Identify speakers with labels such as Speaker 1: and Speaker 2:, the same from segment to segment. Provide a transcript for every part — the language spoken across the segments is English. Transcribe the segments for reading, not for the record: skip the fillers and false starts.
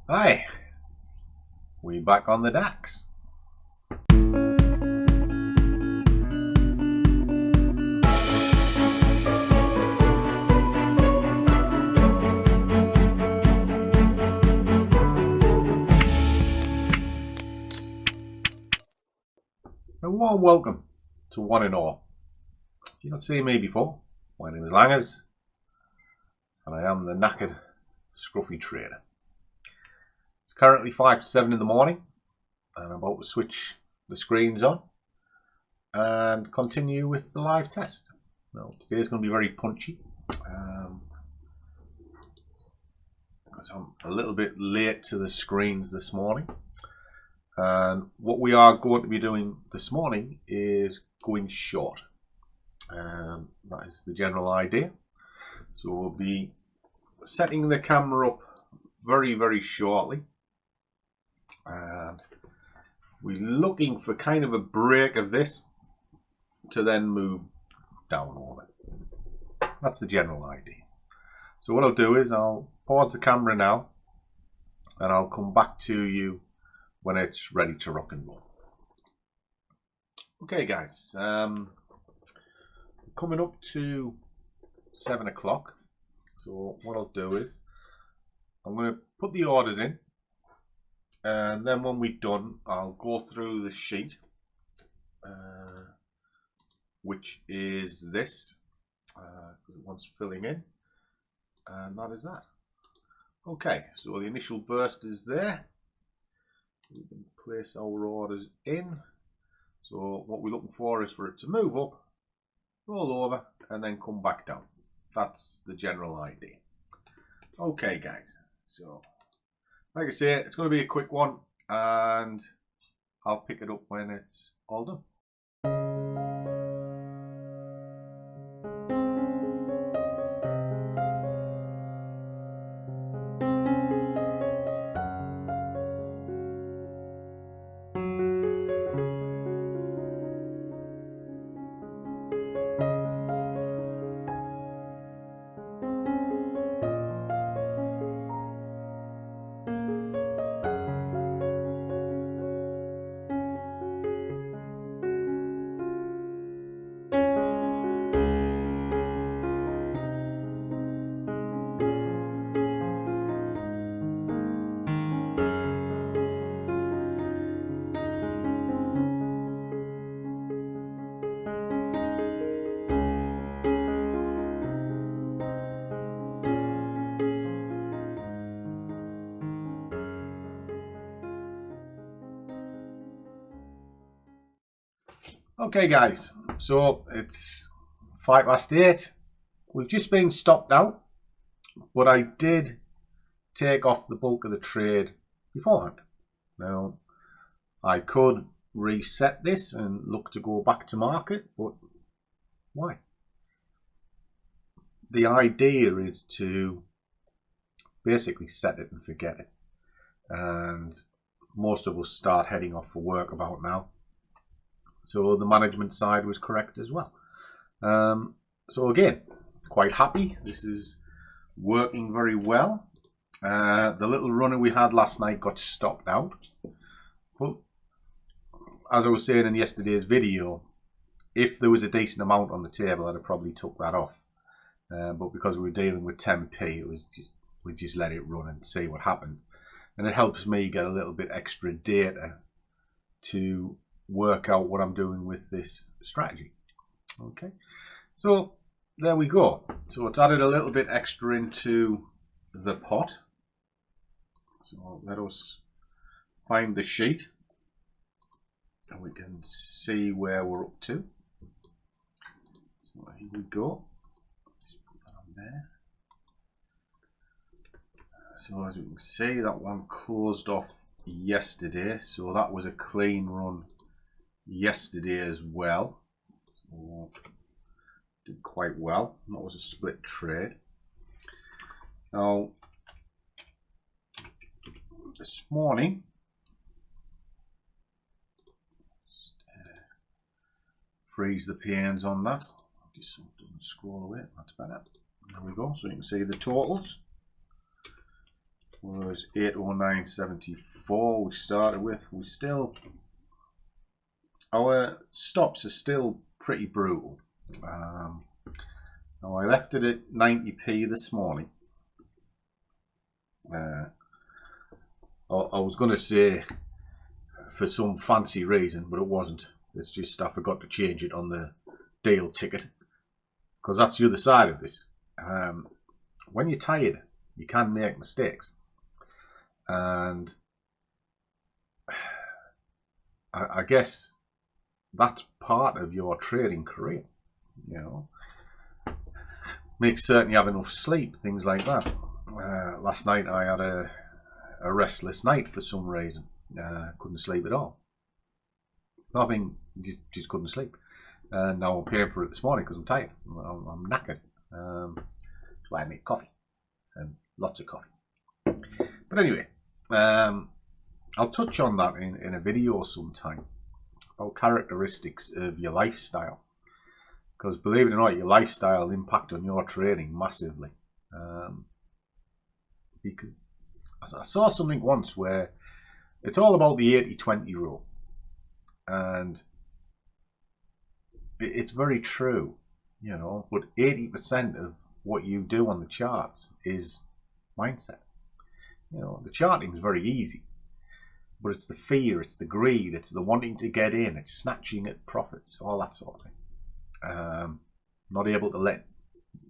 Speaker 1: Hi, we back on the DAX. A warm welcome to one and all. If you've not seen me before, my name is Langers, and I am the knackered Scruffy trader. It's currently 5 to 7 in the morning, and I'm about to switch the screens on and continue with the live test. Now, today's going to be very punchy because I'm a little bit late to the screens this morning. And what we are going to be doing this morning is going short. That is the general idea. So we'll be setting the camera up very, very shortly. And we're looking for kind of a break of this to then move down on it. That's the general idea. So what I'll do is I'll pause the camera now and I'll come back to you when it's ready to rock and roll. Okay guys, coming up to 7 o'clock. So what I'll do is I'm going to put the orders in, and then when we're done I'll go through the sheet, which is this, once filling in, and that is that. Okay, so the initial burst is there. We can place our orders in. So what we're looking for is for it to move up, roll over, and then come back down. That's the general idea. Okay guys, so like I say, it's going to be a quick one, and I'll pick it up when it's all done. Okay guys, so it's 8:05. We've just been stopped out, but I did take off the bulk of the trade beforehand. Now, I could reset this and look to go back to market, but why? The idea is to basically set it and forget it. And most of us start heading off for work about now. So the management side was correct as well. So again, quite happy. This is working very well. The little runner we had last night got stopped out. But as I was saying in yesterday's video, if there was a decent amount on the table, I'd have probably took that off. But because we were dealing with 10p, we just let it run and see what happened. And it helps me get a little bit extra data to work out what I'm doing with this strategy. Okay, so there we go. So it's added a little bit extra into the pot. So let us find the sheet and we can see where we're up to. So here we go. Just put that on there. So as you can see, that one closed off yesterday, so that was a clean run yesterday as well. So did quite well. That was a split trade. Now this morning, freeze the panes on that. Just scroll away. That's better. There we go. So you can see the totals. was 809.74 we started with. We still, our stops are still pretty brutal. Now I left it at 90p this morning. I was going to say for some fancy reason, but it wasn't. It's just I forgot to change it on the deal ticket, because that's the other side of this. When you're tired, you can make mistakes, and I guess that's part of your trading career, you know. Make certain you have enough sleep, things like that. Last night I had a restless night for some reason. Couldn't sleep at all. Nothing, just couldn't sleep. And now I'm paying for it this morning because I'm tired. I'm knackered. So I make coffee, and lots of coffee. But anyway, I'll touch on that in a video sometime, about characteristics of your lifestyle. Because believe it or not, your lifestyle impact on your trading massively. Because I saw something once where it's all about the 80-20 rule, and it's very true, you know. But 80% of what you do on the charts is mindset. You know, the charting is very easy, but it's the fear, it's the greed, it's the wanting to get in, it's snatching at profits, all that sort of thing. Not able to let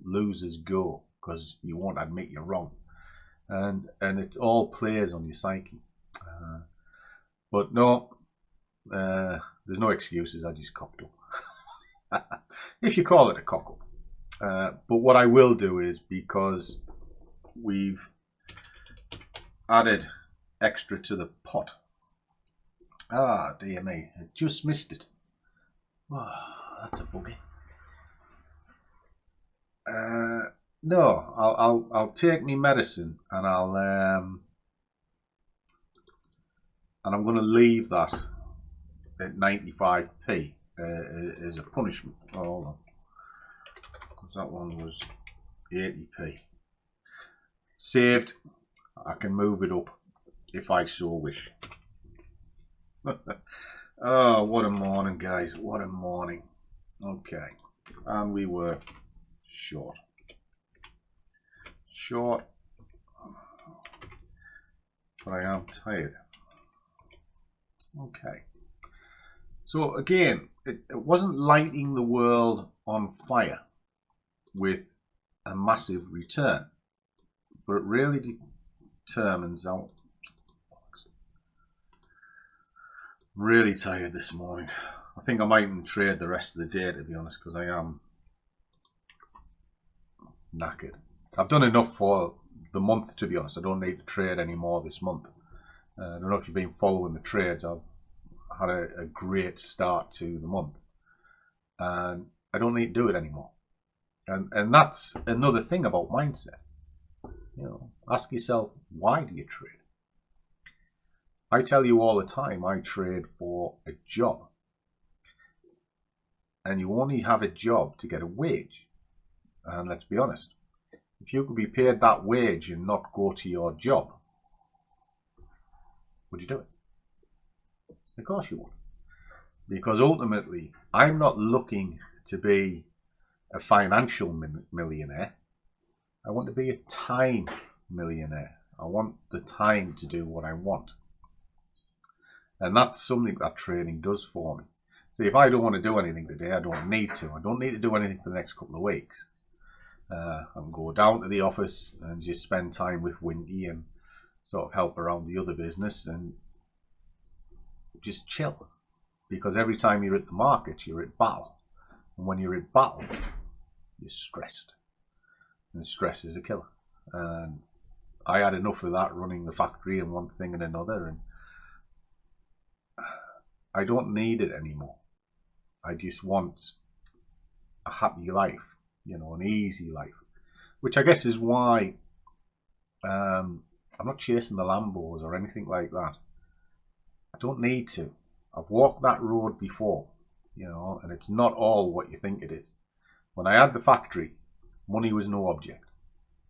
Speaker 1: losers go because you won't admit you're wrong, and it all plays on your psyche. But no, there's no excuses. I just cocked up, if you call it a cock up. But what I will do is, because we've added extra to the pot. Ah, dear me, I just missed it. Oh, that's a buggy. No, I'll take me medicine, and I'm going to leave that at 95p as a punishment. Oh, hold on, because that one was 80p. Saved. I can move it up if I so wish. Oh, what a morning, guys. What a morning. Okay. And we were short. But I am tired. Okay. So again, it wasn't lighting the world on fire with a massive return, but it really determines out. I'm really tired this morning. I think I might even trade the rest of the day, to be honest, because I am knackered. I've done enough for the month, to be honest. I don't need to trade anymore this month. I don't know if you've been following the trades. I've had a great start to the month, and I don't need to do it anymore. And that's another thing about mindset. You know, ask yourself, why do you trade? I tell you all the time, I trade for a job. And you only have a job to get a wage. And let's be honest, if you could be paid that wage and not go to your job, would you do it? Of course you would. Because ultimately, I'm not looking to be a financial millionaire. I want to be a time millionaire. I want the time to do what I want. And that's something that trading does for me. See, if I don't want to do anything today, I don't need to. I don't need to do anything for the next couple of weeks. I can go down to the office and just spend time with Winky and sort of help around the other business and just chill. Because every time you're at the market, you're at battle. And when you're at battle, you're stressed. And stress is a killer. And I had enough of that, running the factory and one thing and another. And I don't need it anymore. I just want a happy life, you know, an easy life. Which I guess is why I'm not chasing the Lambos or anything like that. I don't need to. I've walked that road before, you know, and it's not all what you think it is. When I had the factory, money was no object.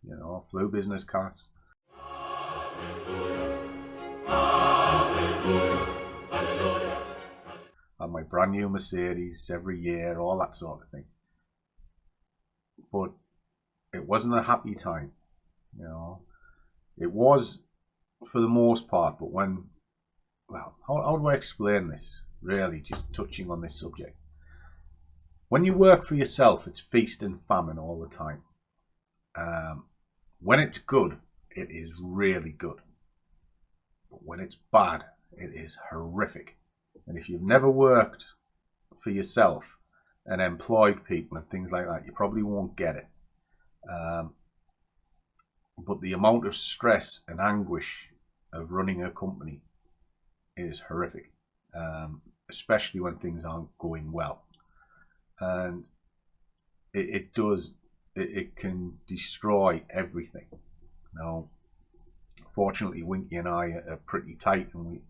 Speaker 1: You know, flew business class. And my brand new Mercedes every year, all that sort of thing. But it wasn't a happy time, you know. It was for the most part, but when, well, how do I explain this? Really, just touching on this subject. When you work for yourself, it's feast and famine all the time. When it's good, it is really good. But when it's bad, it is horrific. And if you've never worked for yourself and employed people and things like that, you probably won't get it. But the amount of stress and anguish of running a company is horrific, especially when things aren't going well. And it can destroy everything. Now, fortunately, Winky and I are pretty tight, and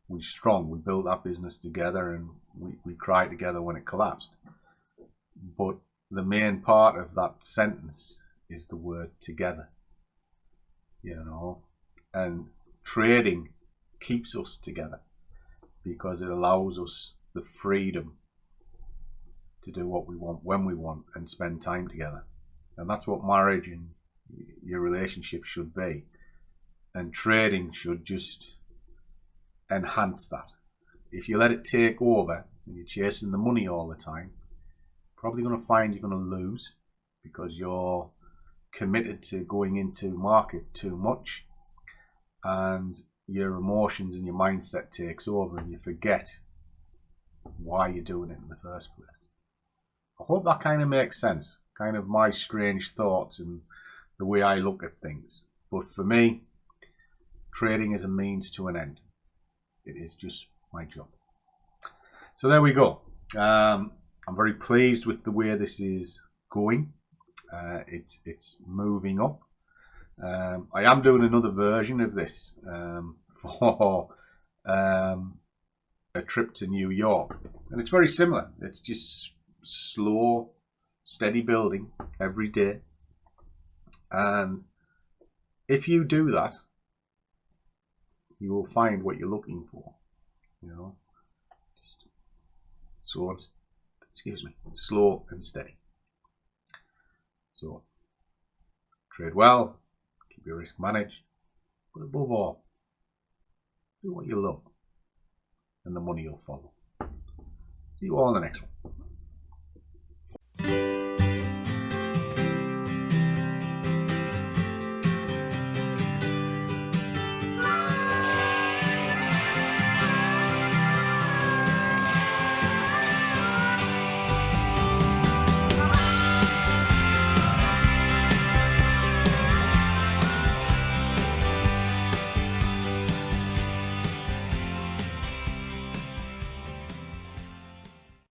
Speaker 1: we're strong. We built that business together, and we cried together when it collapsed. But the main part of that sentence is the word together, you know. And trading keeps us together because it allows us the freedom to do what we want when we want and spend time together. And that's what marriage and your relationship should be. And trading should just enhance that. If you let it take over and you're chasing the money all the time, probably going to find you're going to lose because you're committed to going into market too much, and your emotions and your mindset takes over and you forget why you're doing it in the first place. I hope that kind of makes sense, kind of my strange thoughts and the way I look at things. But for me, trading is a means to an end. It is just my job. So there we go. I'm very pleased with the way this is going. It's moving up. I am doing another version of this for a trip to New York, and it's very similar. It's just slow, steady building every day. And if you do that, you will find what you're looking for. You know, just slow and steady. So trade well, keep your risk managed, but above all, do what you love, and the money will follow. See you all in the next one.